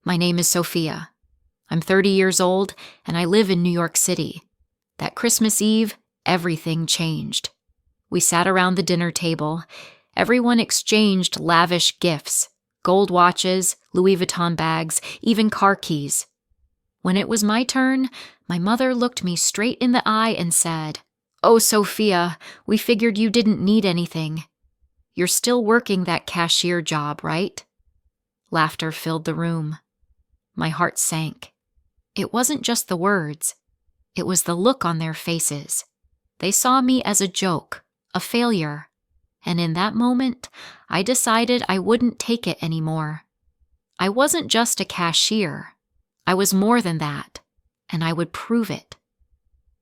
My name is Sophia. I'm 30 years old, and I live in New York City. That Christmas Eve, everything changed. We sat around the dinner table. Everyone exchanged lavish gifts, gold watches, Louis Vuitton bags, even car keys. When it was my turn, my mother looked me straight in the eye and said, "Oh, Sophia, we figured you didn't need anything. You're still working that cashier job, right?" Laughter filled the room. My heart sank. It wasn't just the words. It was the look on their faces. They saw me as a joke, a failure. And in that moment, I decided I wouldn't take it anymore. I wasn't just a cashier. I was more than that, and I would prove it.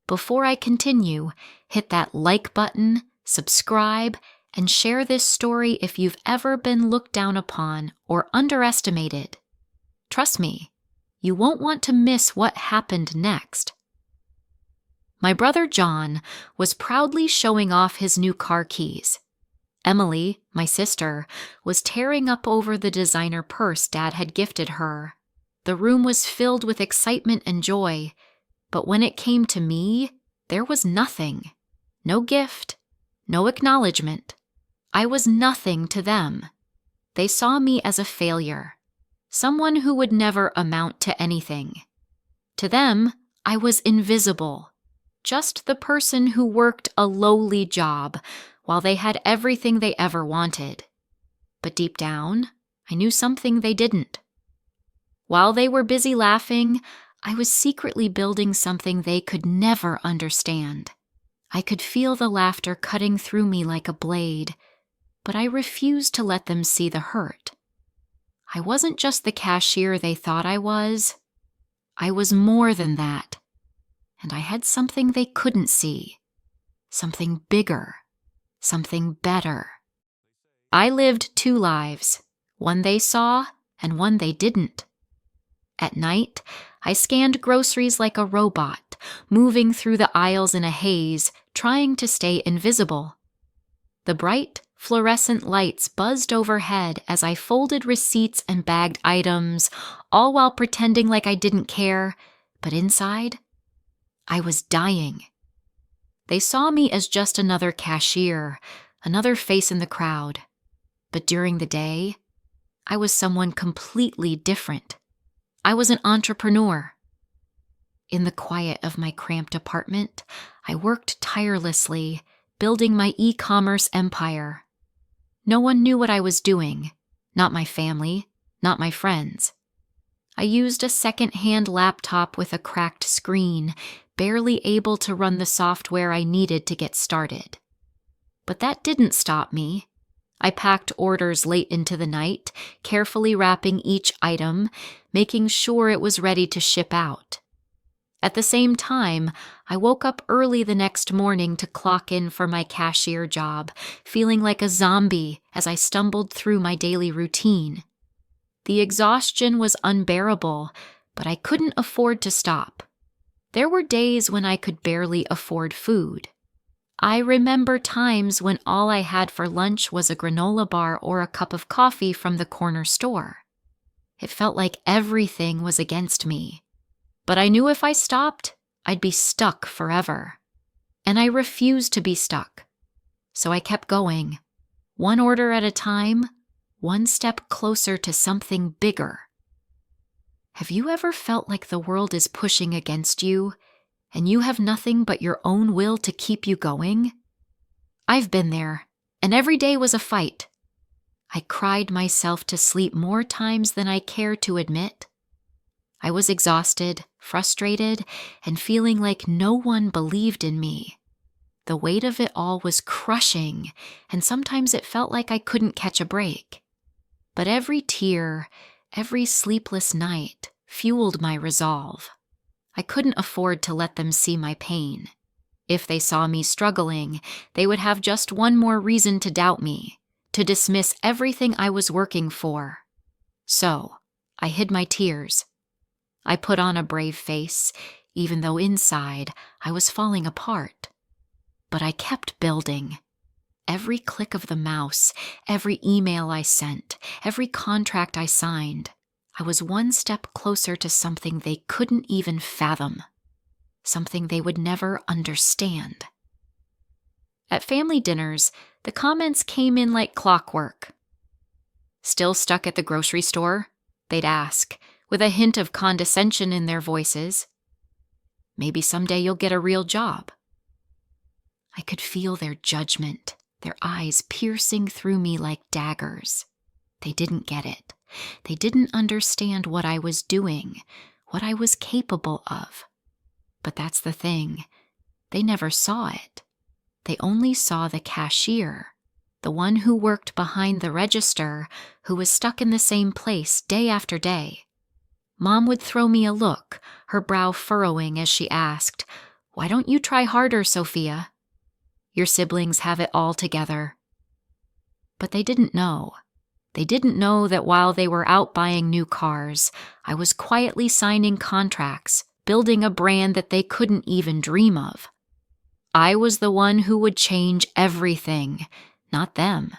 Before I continue, hit that like button, subscribe, and share this story if you've ever been looked down upon or underestimated. Trust me, you won't want to miss what happened next. My brother John was proudly showing off his new car keys. Emily, my sister, was tearing up over the designer purse Dad had gifted her. The room was filled with excitement and joy, but when it came to me, there was nothing. No gift, no acknowledgement. I was nothing to them. They saw me as a failure, someone who would never amount to anything. To them, I was invisible, just the person who worked a lowly job while they had everything they ever wanted. But deep down, I knew something they didn't. While they were busy laughing, I was secretly building something they could never understand. I could feel the laughter cutting through me like a blade, but I refused to let them see the hurt. I wasn't just the cashier they thought I was. I was more than that. And I had something they couldn't see. Something bigger. Something better. I lived two lives, one they saw and one they didn't. At night, I scanned groceries like a robot, moving through the aisles in a haze, trying to stay invisible. The bright, fluorescent lights buzzed overhead as I folded receipts and bagged items, all while pretending like I didn't care, but inside, I was dying. They saw me as just another cashier, another face in the crowd. But during the day, I was someone completely different. I was an entrepreneur. In the quiet of my cramped apartment, I worked tirelessly, building my e-commerce empire. No one knew what I was doing, not my family, not my friends. I used a second-hand laptop with a cracked screen, barely able to run the software I needed to get started. But that didn't stop me. I packed orders late into the night, carefully wrapping each item, making sure it was ready to ship out. At the same time, I woke up early the next morning to clock in for my cashier job, feeling like a zombie as I stumbled through my daily routine. The exhaustion was unbearable, but I couldn't afford to stop. There were days when I could barely afford food. I remember times when all I had for lunch was a granola bar or a cup of coffee from the corner store. It felt like everything was against me. But I knew if I stopped, I'd be stuck forever. And I refused to be stuck. So I kept going, one order at a time, one step closer to something bigger. Have you ever felt like the world is pushing against you, and you have nothing but your own will to keep you going? I've been there, and every day was a fight. I cried myself to sleep more times than I care to admit. I was exhausted, frustrated, and feeling like no one believed in me. The weight of it all was crushing, and sometimes it felt like I couldn't catch a break. But every tear, every sleepless night fueled my resolve. I couldn't afford to let them see my pain. If they saw me struggling, they would have just one more reason to doubt me, to dismiss everything I was working for. So, I hid my tears. I put on a brave face, even though inside I was falling apart. But I kept building. Every click of the mouse, every email I sent, every contract I signed, I was one step closer to something they couldn't even fathom, something they would never understand. At family dinners, the comments came in like clockwork. "Still stuck at the grocery store?" they'd ask, with a hint of condescension in their voices. "Maybe someday you'll get a real job." I could feel their judgment, their eyes piercing through me like daggers. They didn't get it. They didn't understand what I was doing, what I was capable of. But that's the thing. They never saw it. They only saw the cashier, the one who worked behind the register, who was stuck in the same place day after day. Mom would throw me a look, her brow furrowing as she asked, "Why don't you try harder, Sophia? Your siblings have it all together." But they didn't know. They didn't know that while they were out buying new cars, I was quietly signing contracts, building a brand that they couldn't even dream of. I was the one who would change everything, not them.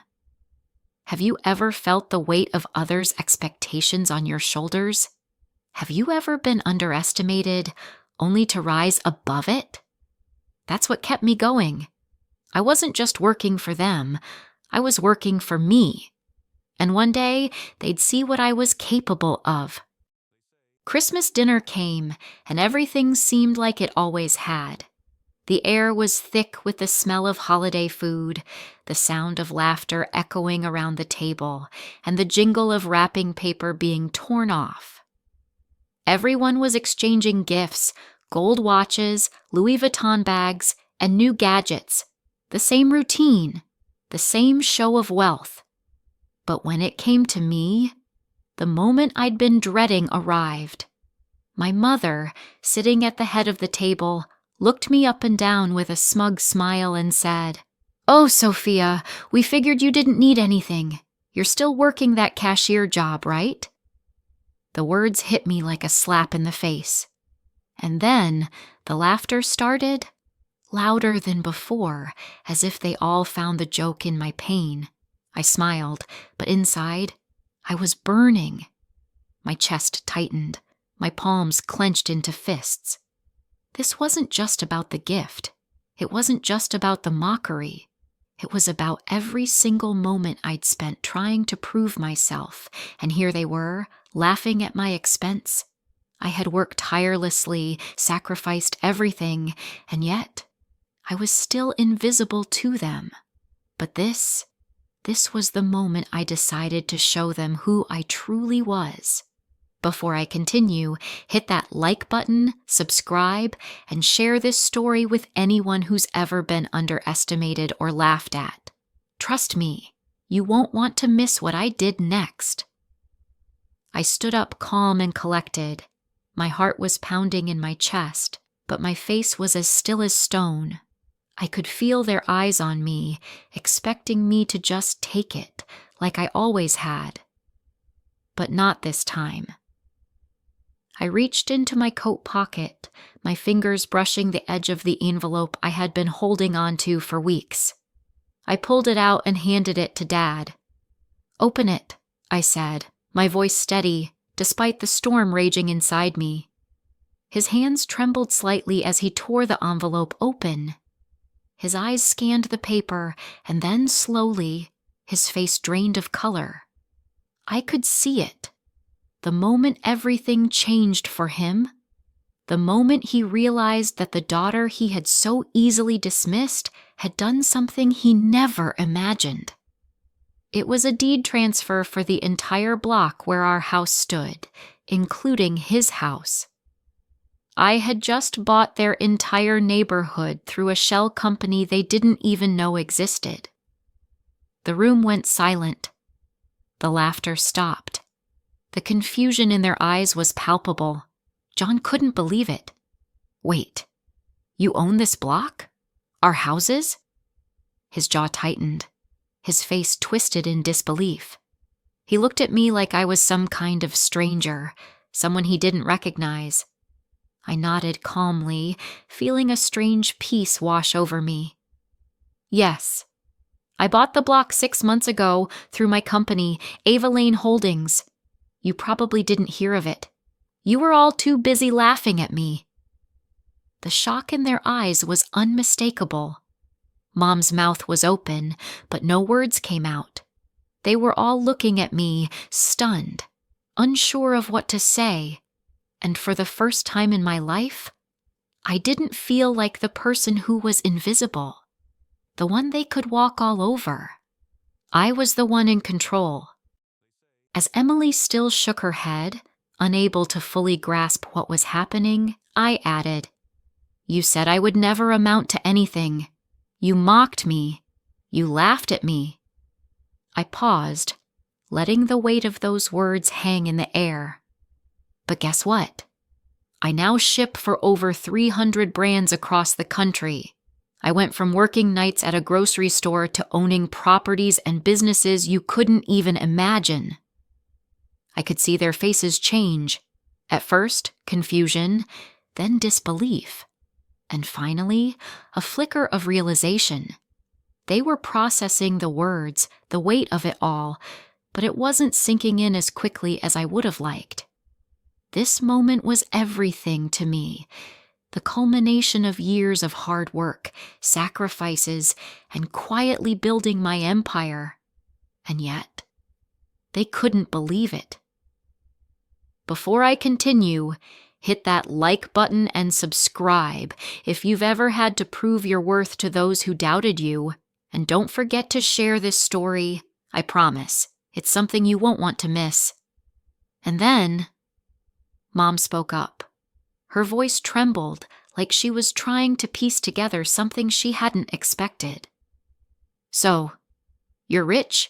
Have you ever felt the weight of others' expectations on your shoulders? Have you ever been underestimated, only to rise above it? That's what kept me going. I wasn't just working for them, I was working for me. And one day, they'd see what I was capable of. Christmas dinner came, and everything seemed like it always had. The air was thick with the smell of holiday food, the sound of laughter echoing around the table, and the jingle of wrapping paper being torn off. Everyone was exchanging gifts, gold watches, Louis Vuitton bags, and new gadgets. The same routine, the same show of wealth. But when it came to me, the moment I'd been dreading arrived. My mother, sitting at the head of the table, looked me up and down with a smug smile and said, "Oh, Sophia, we figured you didn't need anything. You're still working that cashier job, right?" The words hit me like a slap in the face. And then the laughter started, louder than before, as if they all found the joke in my pain. I smiled, but inside, I was burning. My chest tightened, my palms clenched into fists. This wasn't just about the gift. It wasn't just about the mockery. It was about every single moment I'd spent trying to prove myself, and here they were, laughing at my expense. I had worked tirelessly, sacrificed everything, and yet I was still invisible to them. But this was the moment I decided to show them who I truly was. Before I continue, hit that like button, subscribe, and share this story with anyone who's ever been underestimated or laughed at. Trust me, you won't want to miss what I did next. I stood up calm and collected. My heart was pounding in my chest, but my face was as still as stone. I could feel their eyes on me, expecting me to just take it, like I always had. But not this time. I reached into my coat pocket, my fingers brushing the edge of the envelope I had been holding onto for weeks. I pulled it out and handed it to Dad. "Open it," I said, my voice steady, despite the storm raging inside me. His hands trembled slightly as he tore the envelope open. His eyes scanned the paper, and then slowly, his face drained of color. I could see it. The moment everything changed for him, the moment he realized that the daughter he had so easily dismissed had done something he never imagined. It was a deed transfer for the entire block where our house stood, including his house. I had just bought their entire neighborhood through a shell company they didn't even know existed. The room went silent. The laughter stopped. The confusion in their eyes was palpable. John couldn't believe it. "Wait, you own this block? Our houses?" His jaw tightened. His face twisted in disbelief. He looked at me like I was some kind of stranger, someone he didn't recognize. I nodded calmly, feeling a strange peace wash over me. "Yes. I bought the block 6 months ago through my company, Ava Lane Holdings. You probably didn't hear of it. You were all too busy laughing at me." The shock in their eyes was unmistakable. Mom's mouth was open, but no words came out. They were all looking at me, stunned, unsure of what to say, and for the first time in my life, I didn't feel like the person who was invisible, the one they could walk all over. I was the one in control. As Emily still shook her head, unable to fully grasp what was happening, I added, "You said I would never amount to anything. You mocked me. You laughed at me." I paused, letting the weight of those words hang in the air. But guess what? I now ship for over 300 brands across the country. I went from working nights at a grocery store to owning properties and businesses you couldn't even imagine. I could see their faces change. At first, confusion, then disbelief, and finally, a flicker of realization. They were processing the words, the weight of it all, but it wasn't sinking in as quickly as I would have liked. This moment was everything to me, the culmination of years of hard work, sacrifices, and quietly building my empire. And yet, they couldn't believe it. Before I continue, hit that like button and subscribe if you've ever had to prove your worth to those who doubted you. And don't forget to share this story. I promise, it's something you won't want to miss. And then, Mom spoke up. Her voice trembled like she was trying to piece together something she hadn't expected. "So, you're rich?"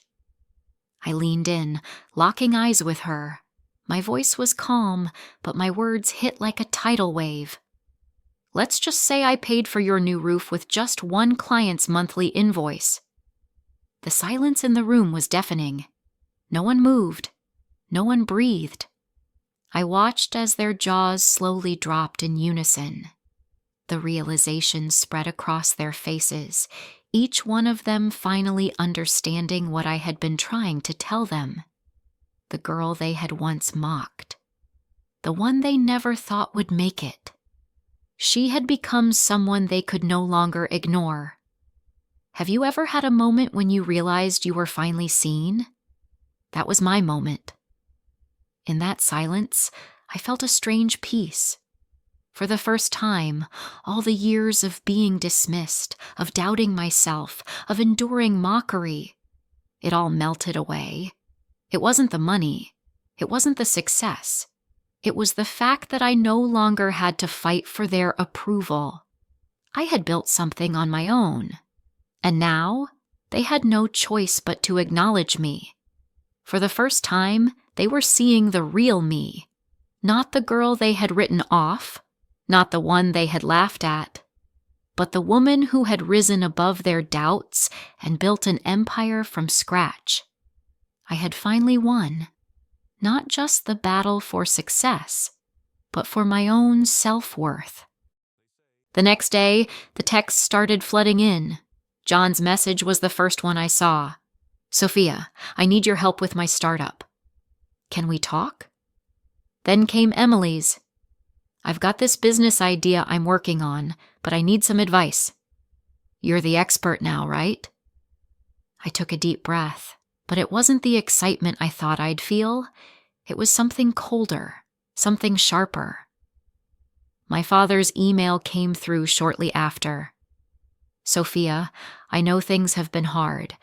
I leaned in, locking eyes with her. My voice was calm, but my words hit like a tidal wave. "Let's just say I paid for your new roof with just one client's monthly invoice." The silence in the room was deafening. No one moved. No one breathed. I watched as their jaws slowly dropped in unison. The realization spread across their faces, each one of them finally understanding what I had been trying to tell them. The girl they had once mocked. The one they never thought would make it. She had become someone they could no longer ignore. Have you ever had a moment when you realized you were finally seen? That was my moment. In that silence, I felt a strange peace. For the first time, all the years of being dismissed, of doubting myself, of enduring mockery, it all melted away. It wasn't the money. It wasn't the success. It was the fact that I no longer had to fight for their approval. I had built something on my own. And now, they had no choice but to acknowledge me. For the first time, they were seeing the real me. Not the girl they had written off, not the one they had laughed at, but the woman who had risen above their doubts and built an empire from scratch. I had finally won. Not just the battle for success, but for my own self-worth. The next day, the texts started flooding in. John's message was the first one I saw. "Sophia, I need your help with my startup." "Can we talk?" Then came Emily's. "I've got this business idea I'm working on, but I need some advice." "You're the expert now, right?" I took a deep breath. But it wasn't the excitement I thought I'd feel. It was something colder, something sharper. My father's email came through shortly after. "Sophia, I know things have been hard,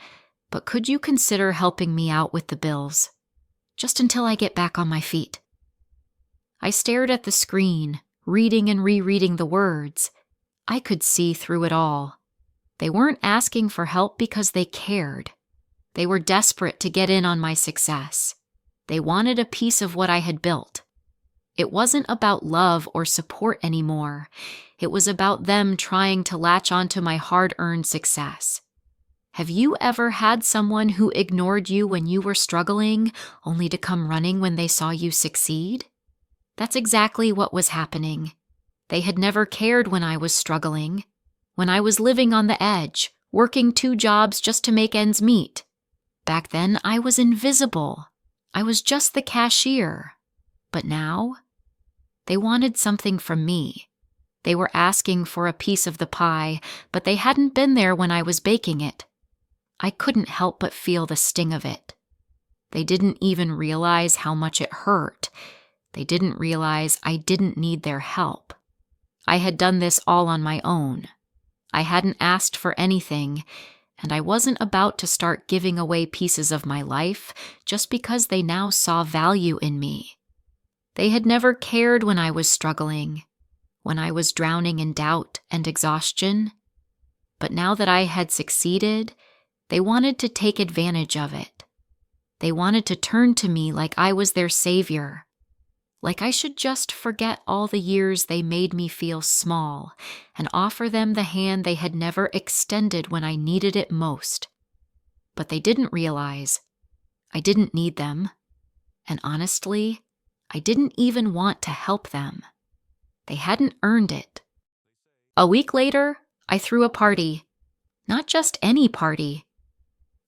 but could you consider helping me out with the bills? Just until I get back on my feet." I stared at the screen, reading and rereading the words. I could see through it all. They weren't asking for help because they cared. They were desperate to get in on my success. They wanted a piece of what I had built. It wasn't about love or support anymore. It was about them trying to latch onto my hard-earned success. Have you ever had someone who ignored you when you were struggling, only to come running when they saw you succeed? That's exactly what was happening. They had never cared when I was struggling, when I was living on the edge, working 2 jobs just to make ends meet. Back then, I was invisible. I was just the cashier. But now, they wanted something from me. They were asking for a piece of the pie, but they hadn't been there when I was baking it. I couldn't help but feel the sting of it. They didn't even realize how much it hurt. They didn't realize I didn't need their help. I had done this all on my own. I hadn't asked for anything, and I wasn't about to start giving away pieces of my life just because they now saw value in me. They had never cared when I was struggling, when I was drowning in doubt and exhaustion. But now that I had succeeded, they wanted to take advantage of it. They wanted to turn to me like I was their savior, like I should just forget all the years they made me feel small and offer them the hand they had never extended when I needed it most. But they didn't realize I didn't need them, and honestly, I didn't even want to help them. They hadn't earned it. A week later, I threw a party. Not just any party.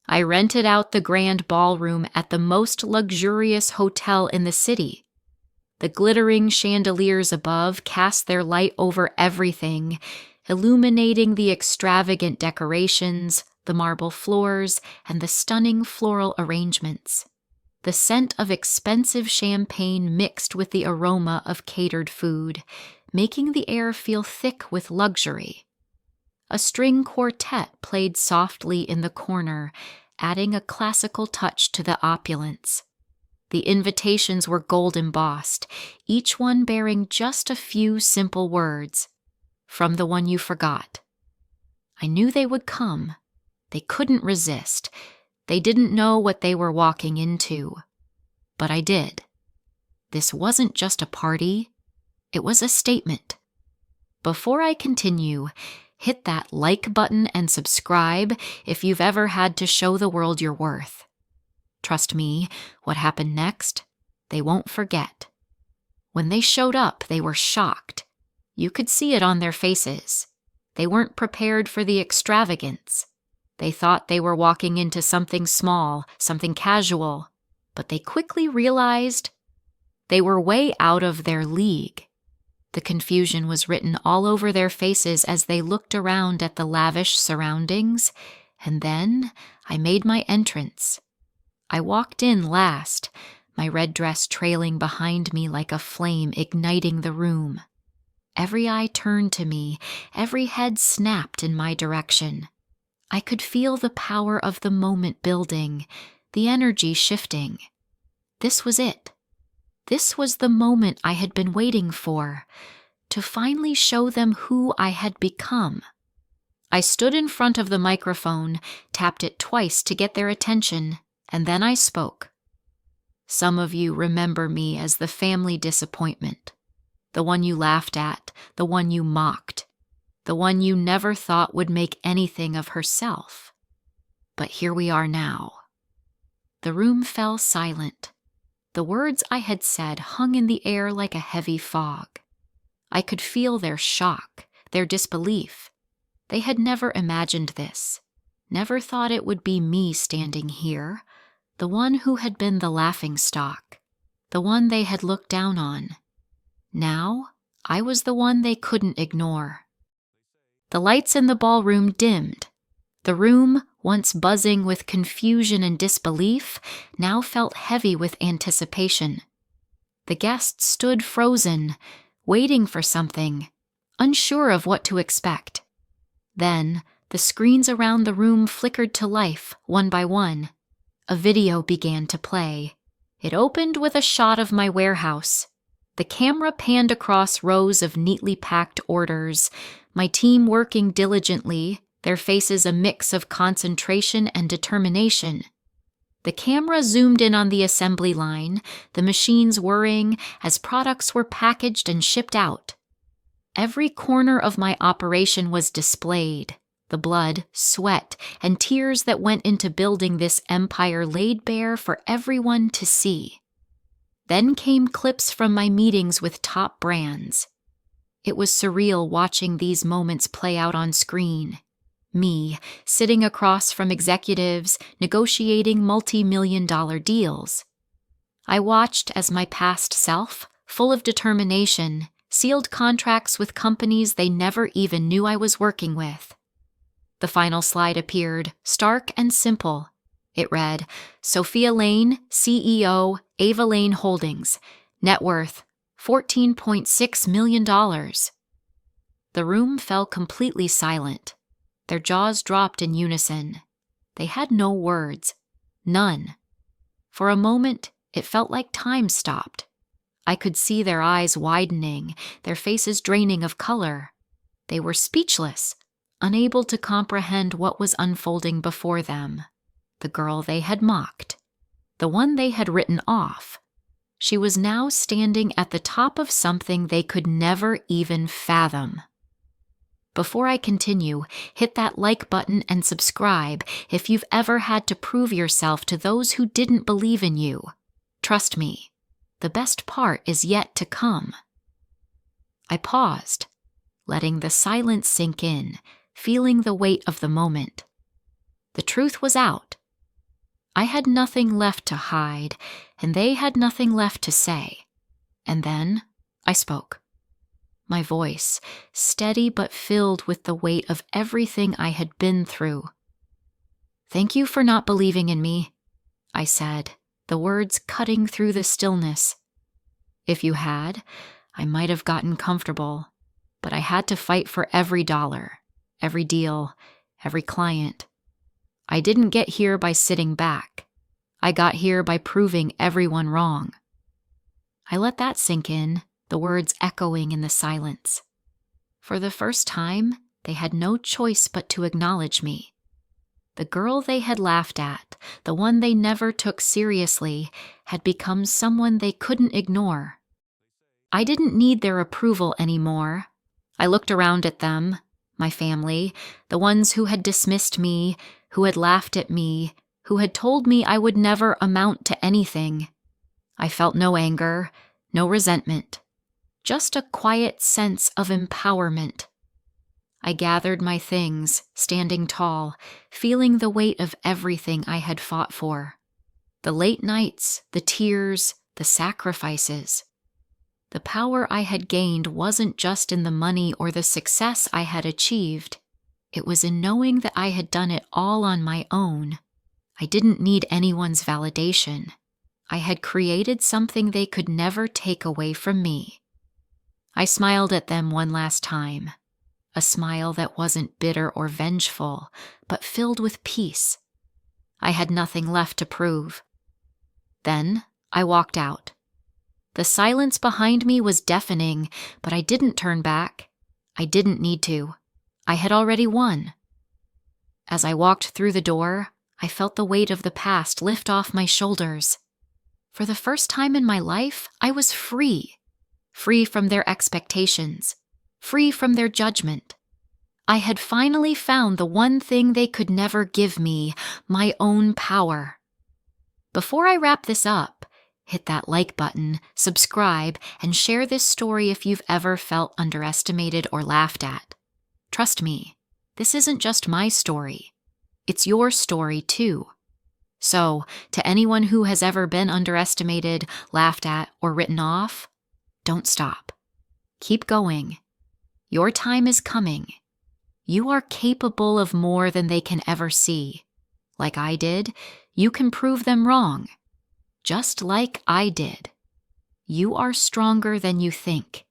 I rented out the grand ballroom at the most luxurious hotel in the city. The glittering chandeliers above cast their light over everything, illuminating the extravagant decorations, the marble floors, and the stunning floral arrangements. The scent of expensive champagne mixed with the aroma of catered food, making the air feel thick with luxury. A string quartet played softly in the corner, adding a classical touch to the opulence. The invitations were gold embossed, each one bearing just a few simple words. From the one you forgot. I knew they would come. They couldn't resist. They didn't know what they were walking into. But I did. This wasn't just a party. It was a statement. Before I continue, hit that like button and subscribe if you've ever had to show the world your worth. Trust me, what happened next, they won't forget. When they showed up, they were shocked. You could see it on their faces. They weren't prepared for the extravagance. They thought they were walking into something small, something casual, but they quickly realized they were way out of their league. The confusion was written all over their faces as they looked around at the lavish surroundings, and then I made my entrance. I walked in last, my red dress trailing behind me like a flame igniting the room. Every eye turned to me, every head snapped in my direction. I could feel the power of the moment building, the energy shifting. This was it. This was the moment I had been waiting for, to finally show them who I had become. I stood in front of the microphone, tapped it twice to get their attention, and then I spoke. Some of you remember me as the family disappointment, the one you laughed at, the one you mocked, the one you never thought would make anything of herself. But here we are now. The room fell silent. The words I had said hung in the air like a heavy fog. I could feel their shock, their disbelief. They had never imagined this, never thought it would be me standing here, the one who had been the laughingstock, the one they had looked down on. Now, I was the one they couldn't ignore. The lights in the ballroom dimmed. The room, once buzzing with confusion and disbelief, now felt heavy with anticipation. The guests stood frozen, waiting for something, unsure of what to expect. Then, the screens around the room flickered to life, one by one. A video began to play. It opened with a shot of my warehouse. The camera panned across rows of neatly packed orders, my team working diligently, their faces a mix of concentration and determination. The camera zoomed in on the assembly line, the machines whirring as products were packaged and shipped out. Every corner of my operation was displayed, the blood, sweat, and tears that went into building this empire laid bare for everyone to see. Then came clips from my meetings with top brands. It was surreal watching these moments play out on screen. Me, sitting across from executives, negotiating multi-million-dollar deals. I watched as my past self, full of determination, sealed contracts with companies they never even knew I was working with. The final slide appeared, stark and simple. It read, Sophia Lane, CEO, Ava Lane Holdings, net worth $14.6 million. The room fell completely silent. Their jaws dropped in unison. They had no words. None. For a moment, it felt like time stopped. I could see their eyes widening, their faces draining of color. They were speechless, unable to comprehend what was unfolding before them. The girl they had mocked, the one they had written off, she was now standing at the top of something they could never even fathom. Before I continue, hit that like button and subscribe if you've ever had to prove yourself to those who didn't believe in you. Trust me, the best part is yet to come. I paused, letting the silence sink in, feeling the weight of the moment. The truth was out. I had nothing left to hide, and they had nothing left to say. And then I spoke. My voice, steady but filled with the weight of everything I had been through. "Thank you for not believing in me," I said, the words cutting through the stillness. If you had, I might have gotten comfortable, but I had to fight for every dollar, every deal, every client. I didn't get here by sitting back. I got here by proving everyone wrong. I let that sink in, the words echoing in the silence. For the first time, they had no choice but to acknowledge me. The girl they had laughed at, the one they never took seriously, had become someone they couldn't ignore. I didn't need their approval anymore. I looked around at them, my family, the ones who had dismissed me, who had laughed at me, who had told me I would never amount to anything. I felt no anger, no resentment, just a quiet sense of empowerment. I gathered my things, standing tall, feeling the weight of everything I had fought for. The late nights, the tears, the sacrifices. The power I had gained wasn't just in the money or the success I had achieved. It was in knowing that I had done it all on my own. I didn't need anyone's validation. I had created something they could never take away from me. I smiled at them one last time, a smile that wasn't bitter or vengeful, but filled with peace. I had nothing left to prove. Then I walked out. The silence behind me was deafening, but I didn't turn back. I didn't need to. I had already won. As I walked through the door, I felt the weight of the past lift off my shoulders. For the first time in my life, I was free. Free from their expectations. Free from their judgment. I had finally found the one thing they could never give me, my own power. Before I wrap this up, hit that like button, subscribe, and share this story if you've ever felt underestimated or laughed at. Trust me, this isn't just my story. It's your story too. So, to anyone who has ever been underestimated, laughed at, or written off, don't stop. Keep going. Your time is coming. You are capable of more than they can ever see. Like I did, you can prove them wrong. Just like I did. You are stronger than you think.